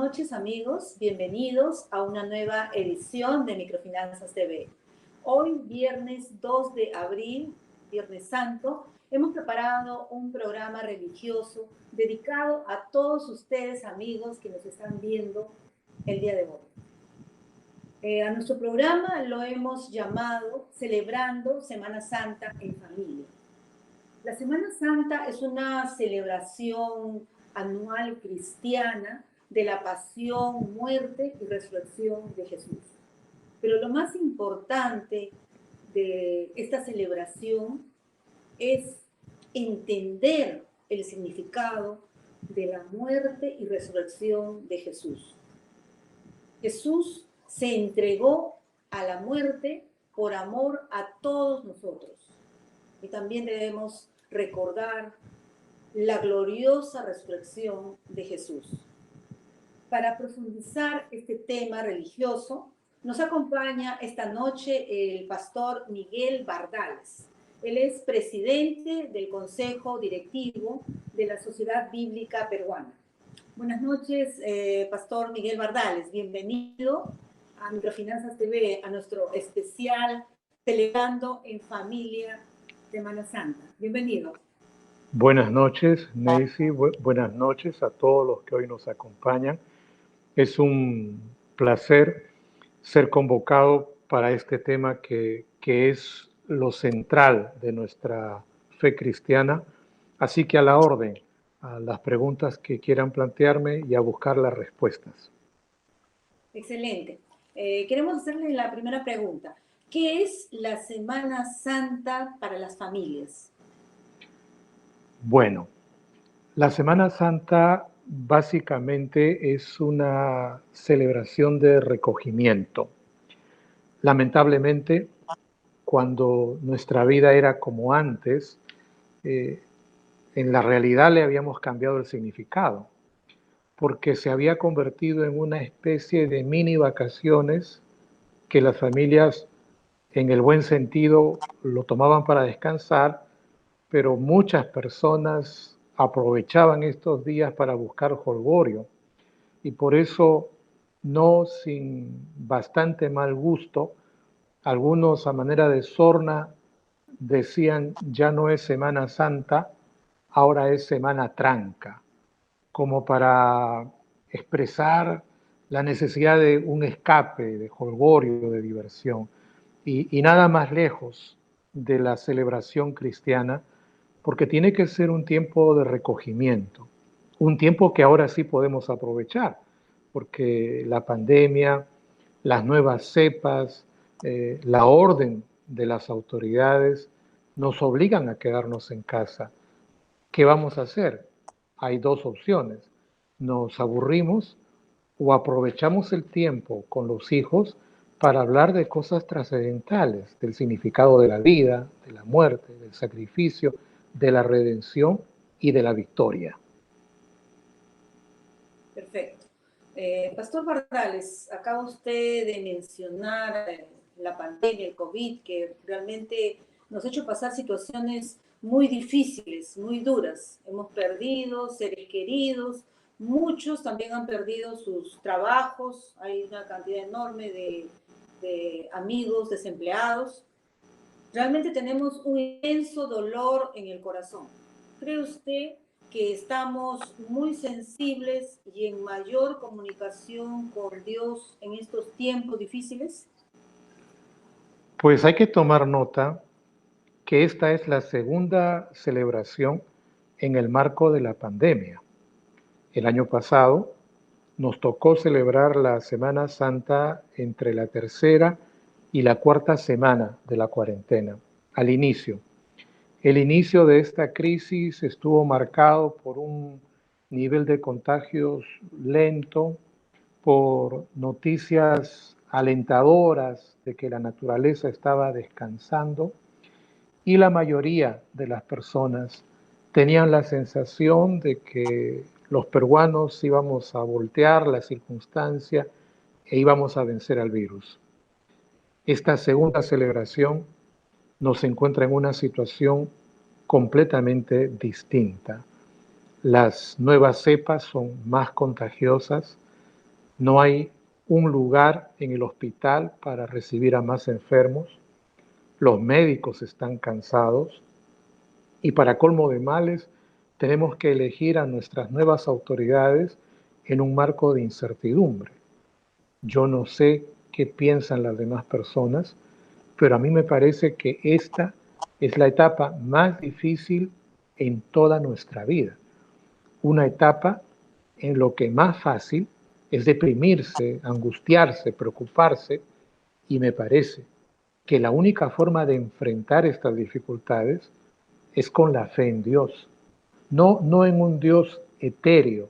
noches, amigos. Bienvenidos a una nueva edición de Microfinanzas TV. Hoy, viernes 2 de abril, Viernes Santo, hemos preparado un programa religioso dedicado a todos ustedes, amigos, que nos están viendo el día de hoy. A nuestro programa lo hemos llamado Celebrando Semana Santa en Familia. La Semana Santa es una celebración anual cristiana de la pasión, muerte y resurrección de Jesús. Pero lo más importante de esta celebración es entender el significado de la muerte y resurrección de Jesús. Jesús se entregó a la muerte por amor a todos nosotros. Y también debemos recordar la gloriosa resurrección de Jesús. Para profundizar este tema religioso, nos acompaña esta noche el pastor Miguel Bardales. Él es presidente del Consejo Directivo de la Sociedad Bíblica Peruana. Buenas noches, pastor Miguel Bardales. Bienvenido a Microfinanzas TV, a nuestro especial Celebrando en Familia Semana Santa. Bienvenido. Buenas noches, Neisy. Buenas noches a todos los que hoy nos acompañan. Es un placer ser convocado para este tema que es lo central de nuestra fe cristiana. Así que a la orden, a las preguntas que quieran plantearme y a buscar las respuestas. Excelente. Queremos hacerle la primera pregunta. ¿Qué es la Semana Santa para las familias? Bueno, la Semana Santa básicamente es una celebración de recogimiento. Lamentablemente, cuando nuestra vida era como antes, en la realidad le habíamos cambiado el significado, porque se había convertido en una especie de mini vacaciones que las familias, en el buen sentido, lo tomaban para descansar, pero muchas personas aprovechaban estos días para buscar jolgorio, y por eso, no sin bastante mal gusto, algunos a manera de sorna decían: ya no es Semana Santa, ahora es Semana Tranca, como para expresar la necesidad de un escape, de jolgorio, de diversión, y nada más lejos de la celebración cristiana, porque tiene que ser un tiempo de recogimiento, un tiempo que ahora sí podemos aprovechar, porque la pandemia, las nuevas cepas, la orden de las autoridades nos obligan a quedarnos en casa. ¿Qué vamos a hacer? Hay dos opciones: nos aburrimos o aprovechamos el tiempo con los hijos para hablar de cosas trascendentales, del significado de la vida, de la muerte, del sacrificio, de la redención y de la victoria. Perfecto. Pastor Bardales, acaba usted de mencionar la pandemia, el COVID, que realmente nos ha hecho pasar situaciones muy difíciles, muy duras. Hemos perdido seres queridos, muchos también han perdido sus trabajos, hay una cantidad enorme de amigos desempleados. Realmente tenemos un inmenso dolor en el corazón. ¿Cree usted que estamos muy sensibles y en mayor comunicación con Dios en estos tiempos difíciles? Pues hay que tomar nota que esta es la segunda celebración en el marco de la pandemia. El año pasado nos tocó celebrar la Semana Santa entre la tercera y la cuarta semana de la cuarentena, al inicio. El inicio de esta crisis estuvo marcado por un nivel de contagios lento, por noticias alentadoras de que la naturaleza estaba descansando, y la mayoría de las personas tenían la sensación de que los peruanos íbamos a voltear la circunstancia e íbamos a vencer al virus. Esta segunda celebración nos encuentra en una situación completamente distinta. Las nuevas cepas son más contagiosas, No hay un lugar en el hospital para recibir a más enfermos. Los médicos están cansados y para colmo de males tenemos que elegir a nuestras nuevas autoridades en un marco de incertidumbre. Yo no sé qué piensan las demás personas, pero a mí me parece que esta es la etapa más difícil en toda nuestra vida. Una etapa en lo que más fácil es deprimirse, angustiarse, preocuparse, y me parece que la única forma de enfrentar estas dificultades es con la fe en Dios. No en un Dios etéreo,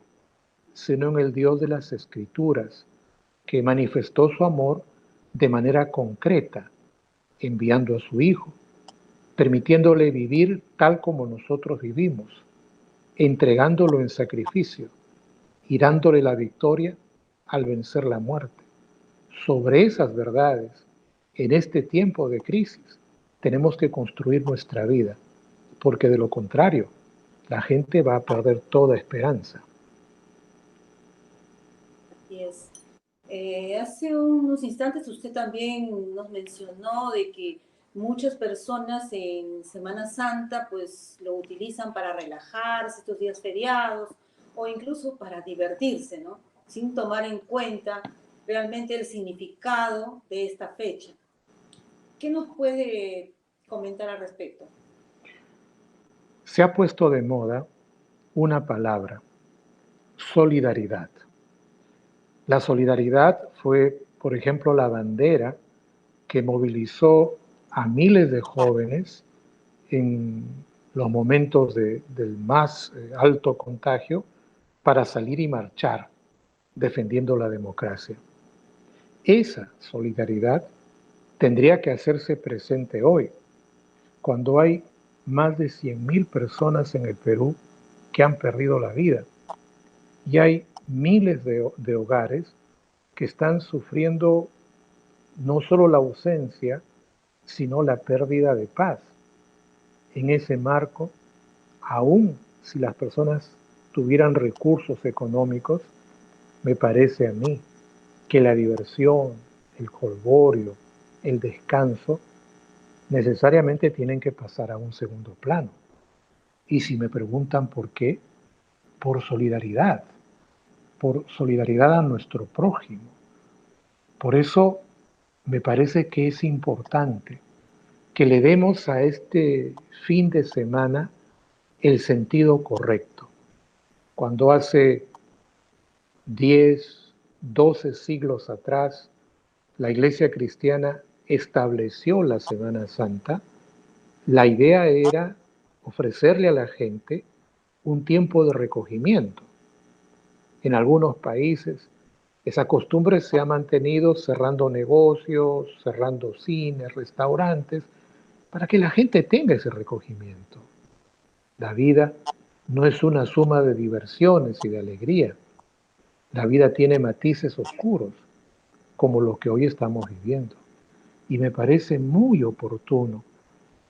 sino en el Dios de las Escrituras, que manifestó su amor de manera concreta, enviando a su Hijo, permitiéndole vivir tal como nosotros vivimos, entregándolo en sacrificio y dándole la victoria al vencer la muerte. Sobre esas verdades, en este tiempo de crisis, tenemos que construir nuestra vida, porque de lo contrario, la gente va a perder toda esperanza. Así es. Hace unos instantes usted también nos mencionó de que muchas personas en Semana Santa pues lo utilizan para relajarse estos días feriados o incluso para divertirse, ¿no? Sin tomar en cuenta realmente el significado de esta fecha. ¿Qué nos puede comentar al respecto? Se ha puesto de moda una palabra: solidaridad. La solidaridad fue, por ejemplo, la bandera que movilizó a miles de jóvenes en los momentos del más alto contagio para salir y marchar defendiendo la democracia. Esa solidaridad tendría que hacerse presente hoy, cuando hay más de 100.000 personas en el Perú que han perdido la vida y hay miles de hogares que están sufriendo no solo la ausencia, sino la pérdida de paz. En ese marco, aun si las personas tuvieran recursos económicos, me parece a mí que la diversión, el jolgorio, el descanso, necesariamente tienen que pasar a un segundo plano. Y si me preguntan por qué, por solidaridad a nuestro prójimo. Por eso me parece que es importante que le demos a este fin de semana el sentido correcto. Cuando hace 10, 12 siglos atrás la Iglesia cristiana estableció la Semana Santa, la idea era ofrecerle a la gente un tiempo de recogimiento. En algunos países esa costumbre se ha mantenido cerrando negocios, cerrando cines, restaurantes, para que la gente tenga ese recogimiento. La vida no es una suma de diversiones y de alegría. La vida tiene matices oscuros, como lo que hoy estamos viviendo. Y me parece muy oportuno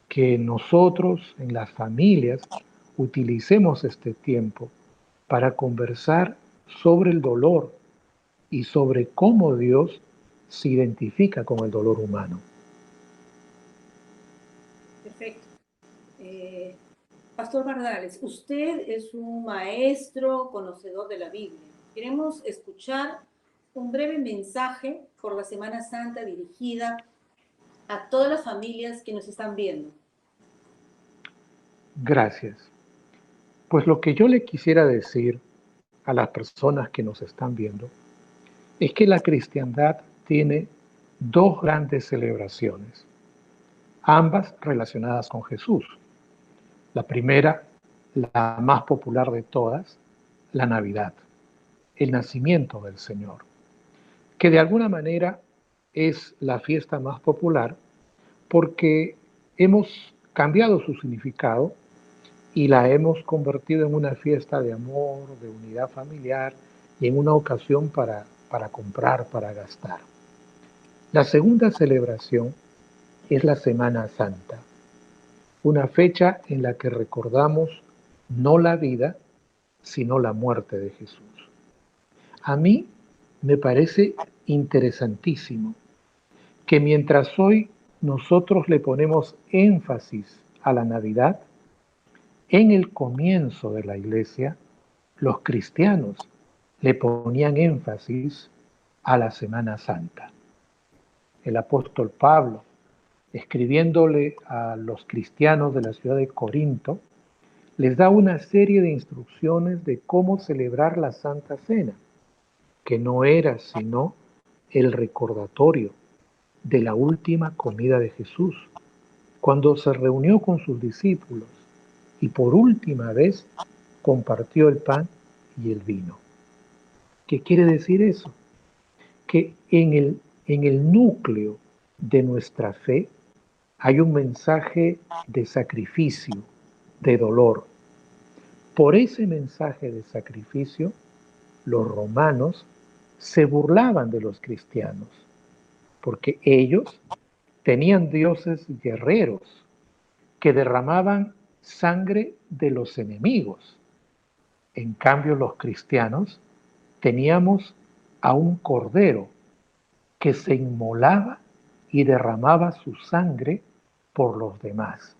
que nosotros en las familias utilicemos este tiempo para conversar sobre el dolor y sobre cómo Dios se identifica con el dolor humano. Perfecto. Pastor Bardales, usted es un maestro conocedor de la Biblia. Queremos escuchar un breve mensaje por la Semana Santa dirigida a todas las familias que nos están viendo. Gracias. Pues lo que yo le quisiera decir a las personas que nos están viendo es que la cristiandad tiene dos grandes celebraciones, ambas relacionadas con Jesús. La primera, la más popular de todas, la Navidad, el nacimiento del Señor, que de alguna manera es la fiesta más popular porque hemos cambiado su significado y la hemos convertido en una fiesta de amor, de unidad familiar y en una ocasión para comprar, para gastar. La segunda celebración es la Semana Santa, una fecha en la que recordamos no la vida, sino la muerte de Jesús. A mí me parece interesantísimo que mientras hoy nosotros le ponemos énfasis a la Navidad, en el comienzo de la iglesia, los cristianos le ponían énfasis a la Semana Santa. El apóstol Pablo, escribiéndole a los cristianos de la ciudad de Corinto, les da una serie de instrucciones de cómo celebrar la Santa Cena, que no era sino el recordatorio de la última comida de Jesús, cuando se reunió con sus discípulos y por última vez compartió el pan y el vino. ¿Qué quiere decir eso? Que en el núcleo de nuestra fe hay un mensaje de sacrificio, de dolor. Por ese mensaje de sacrificio, los romanos se burlaban de los cristianos, porque ellos tenían dioses guerreros que derramaban sangre de los enemigos. En cambio, los cristianos teníamos a un cordero que se inmolaba y derramaba su sangre por los demás.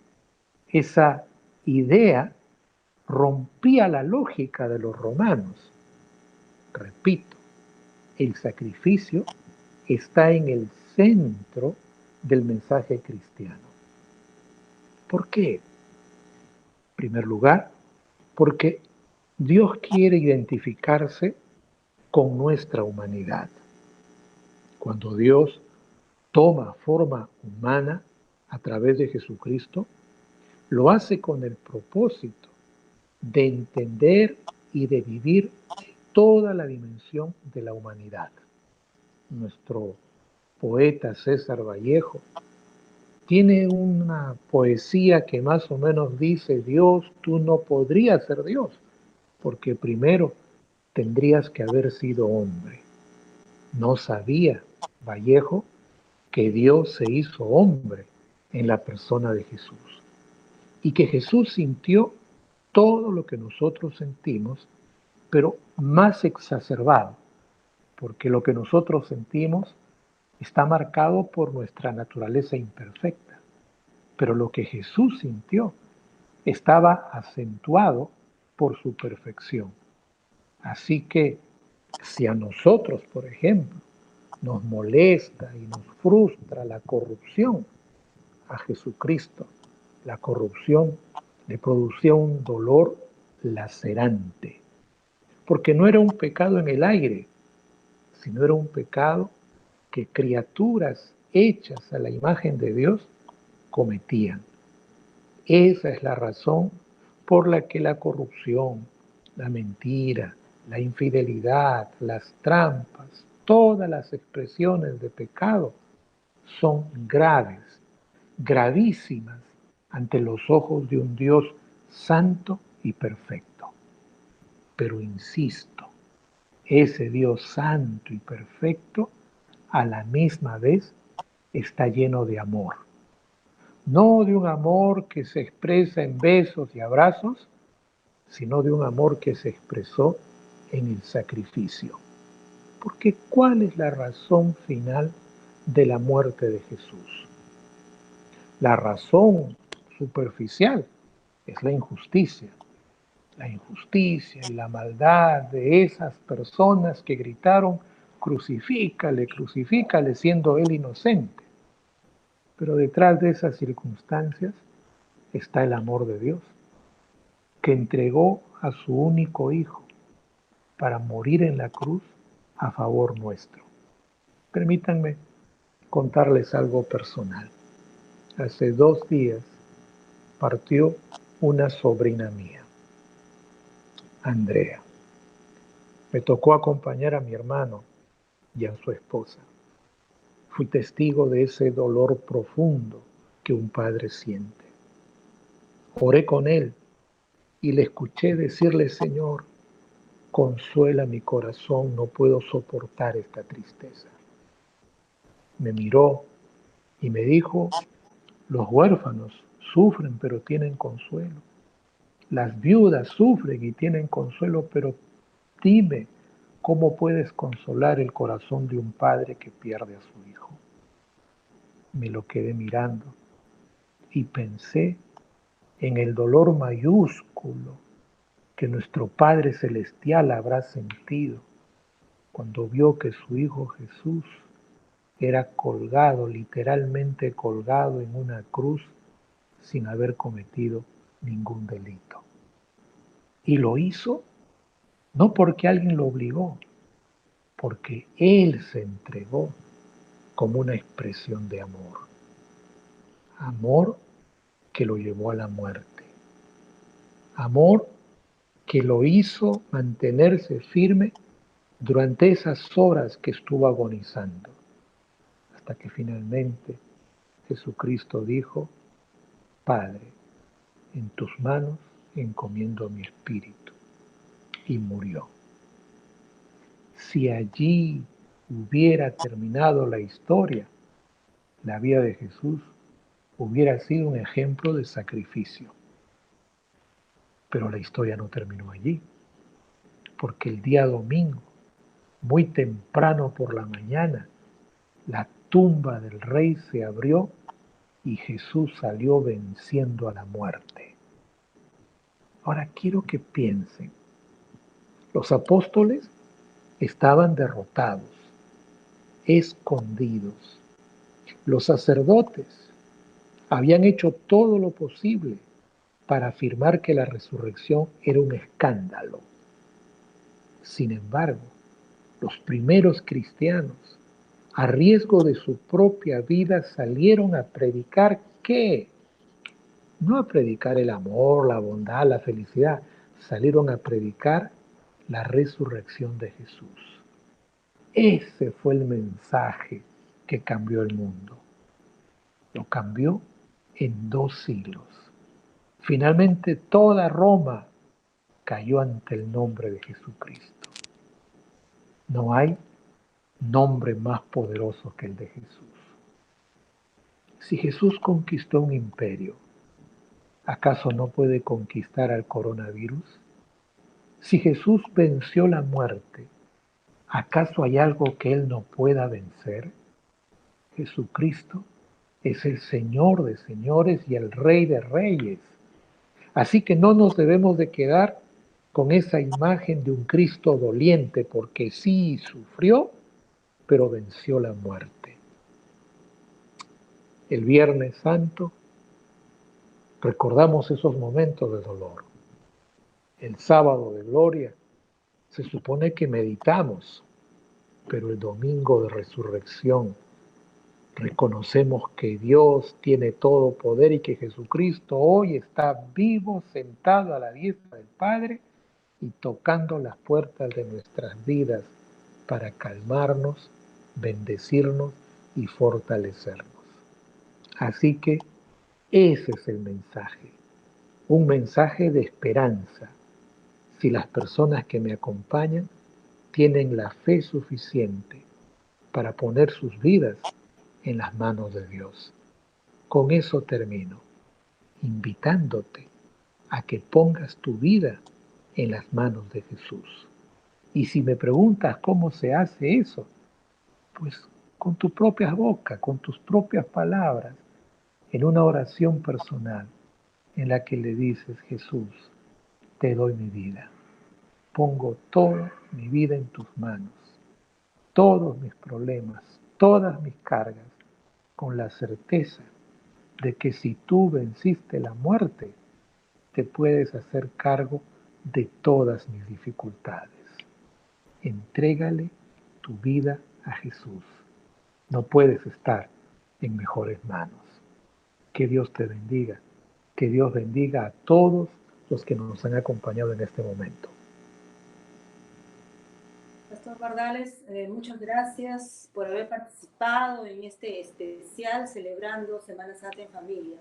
Esa idea rompía la lógica de los romanos. Repito, el sacrificio está en el centro del mensaje cristiano. ¿Por qué? En primer lugar, porque Dios quiere identificarse con nuestra humanidad. Cuando Dios toma forma humana a través de Jesucristo, lo hace con el propósito de entender y de vivir toda la dimensión de la humanidad. Nuestro poeta César Vallejo tiene una poesía que más o menos dice: Dios, tú no podrías ser Dios, porque primero tendrías que haber sido hombre. No sabía Vallejo que Dios se hizo hombre en la persona de Jesús y que Jesús sintió todo lo que nosotros sentimos, pero más exacerbado, porque lo que nosotros sentimos está marcado por nuestra naturaleza imperfecta, pero lo que Jesús sintió estaba acentuado por su perfección. Así que si a nosotros, por ejemplo, nos molesta y nos frustra la corrupción, a Jesucristo la corrupción le producía un dolor lacerante, porque no era un pecado en el aire, sino era un pecado que criaturas hechas a la imagen de Dios cometían. Esa es la razón por la que la corrupción, la mentira, la infidelidad, las trampas, todas las expresiones de pecado son graves, gravísimas ante los ojos de un Dios santo y perfecto. Pero insisto, ese Dios santo y perfecto a la misma vez está lleno de amor. No de un amor que se expresa en besos y abrazos, sino de un amor que se expresó en el sacrificio. Porque ¿cuál es la razón final de la muerte de Jesús? La razón superficial es la injusticia y la maldad de esas personas que gritaron: crucifícale, crucifícale, siendo él inocente. Pero detrás de esas circunstancias está el amor de Dios, que entregó a su único Hijo para morir en la cruz a favor nuestro. Permítanme contarles algo personal. Hace 2 días partió una sobrina mía, Andrea. Me tocó acompañar a mi hermano y a su esposa. Fui testigo de ese dolor profundo que un padre siente. Oré con él y le escuché decirle: Señor, consuela mi corazón, no puedo soportar esta tristeza. Me miró y me dijo: los huérfanos sufren pero tienen consuelo. Las viudas sufren y tienen consuelo, pero dime, ¿cómo puedes consolar el corazón de un padre que pierde a su hijo? Me lo quedé mirando y pensé en el dolor mayúsculo que nuestro Padre Celestial habrá sentido cuando vio que su Hijo Jesús era colgado, literalmente colgado en una cruz sin haber cometido ningún delito. Y lo hizo no porque alguien lo obligó, porque Él se entregó como una expresión de amor. Amor que lo llevó a la muerte. Amor que lo hizo mantenerse firme durante esas horas que estuvo agonizando, hasta que finalmente Jesucristo dijo: Padre, en tus manos encomiendo mi espíritu, y murió. Si allí hubiera terminado la historia, la vida de Jesús hubiera sido un ejemplo de sacrificio. Pero la historia no terminó allí, porque el día domingo, muy temprano por la mañana, la tumba del rey se abrió y Jesús salió venciendo a la muerte. Ahora quiero que piensen, los apóstoles estaban derrotados, escondidos. Los sacerdotes habían hecho todo lo posible para afirmar que la resurrección era un escándalo. Sin embargo, los primeros cristianos, a riesgo de su propia vida, salieron a predicar ¿qué? No a predicar el amor, la bondad, la felicidad, salieron a predicar la resurrección de Jesús. Ese fue el mensaje que cambió el mundo. Lo cambió en 2 siglos. Finalmente toda Roma cayó ante el nombre de Jesucristo. No hay nombre más poderoso que el de Jesús. Si Jesús conquistó un imperio, ¿acaso no puede conquistar al coronavirus? Si Jesús venció la muerte, ¿acaso hay algo que Él no pueda vencer? Jesucristo es el Señor de señores y el Rey de reyes. Así que no nos debemos de quedar con esa imagen de un Cristo doliente, porque sí sufrió, pero venció la muerte. El Viernes Santo recordamos esos momentos de dolor. El sábado de gloria se supone que meditamos, pero el domingo de resurrección reconocemos que Dios tiene todo poder y que Jesucristo hoy está vivo, sentado a la diestra del Padre y tocando las puertas de nuestras vidas para calmarnos, bendecirnos y fortalecernos. Así que ese es el mensaje, un mensaje de esperanza. Si las personas que me acompañan tienen la fe suficiente para poner sus vidas en las manos de Dios. Con eso termino, invitándote a que pongas tu vida en las manos de Jesús. Y si me preguntas cómo se hace eso, pues con tu propia boca, con tus propias palabras, en una oración personal en la que le dices: Jesús, te doy mi vida, pongo toda mi vida en tus manos, todos mis problemas, todas mis cargas, con la certeza de que si tú venciste la muerte, te puedes hacer cargo de todas mis dificultades. Entrégale tu vida a Jesús. No puedes estar en mejores manos. Que Dios te bendiga. Que Dios bendiga a todos los que nos han acompañado en este momento. Pastor Bardales, muchas gracias por haber participado en este especial celebrando Semana Santa en familia.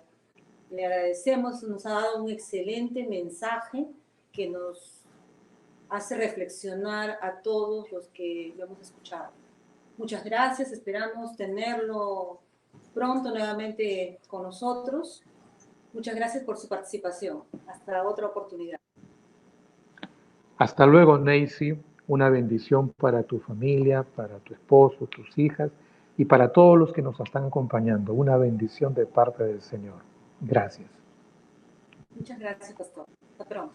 Le agradecemos, nos ha dado un excelente mensaje que nos hace reflexionar a todos los que lo hemos escuchado. Muchas gracias, esperamos tenerlo pronto nuevamente con nosotros. Muchas gracias por su participación. Hasta otra oportunidad. Hasta luego, Neisy. una bendición para tu familia, para tu esposo, tus hijas y para todos los que nos están acompañando. Una bendición de parte del Señor. Gracias. Muchas gracias, pastor. Hasta pronto.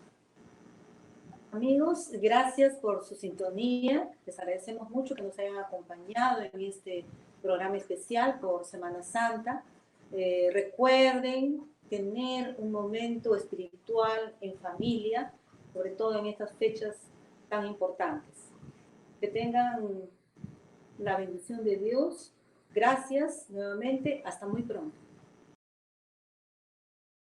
Amigos, gracias por su sintonía. Les agradecemos mucho que nos hayan acompañado en este programa especial por Semana Santa. Recuerden tener un momento espiritual en familia, sobre todo en estas fechas tan importantes. Que tengan la bendición de Dios. Gracias nuevamente. Hasta muy pronto.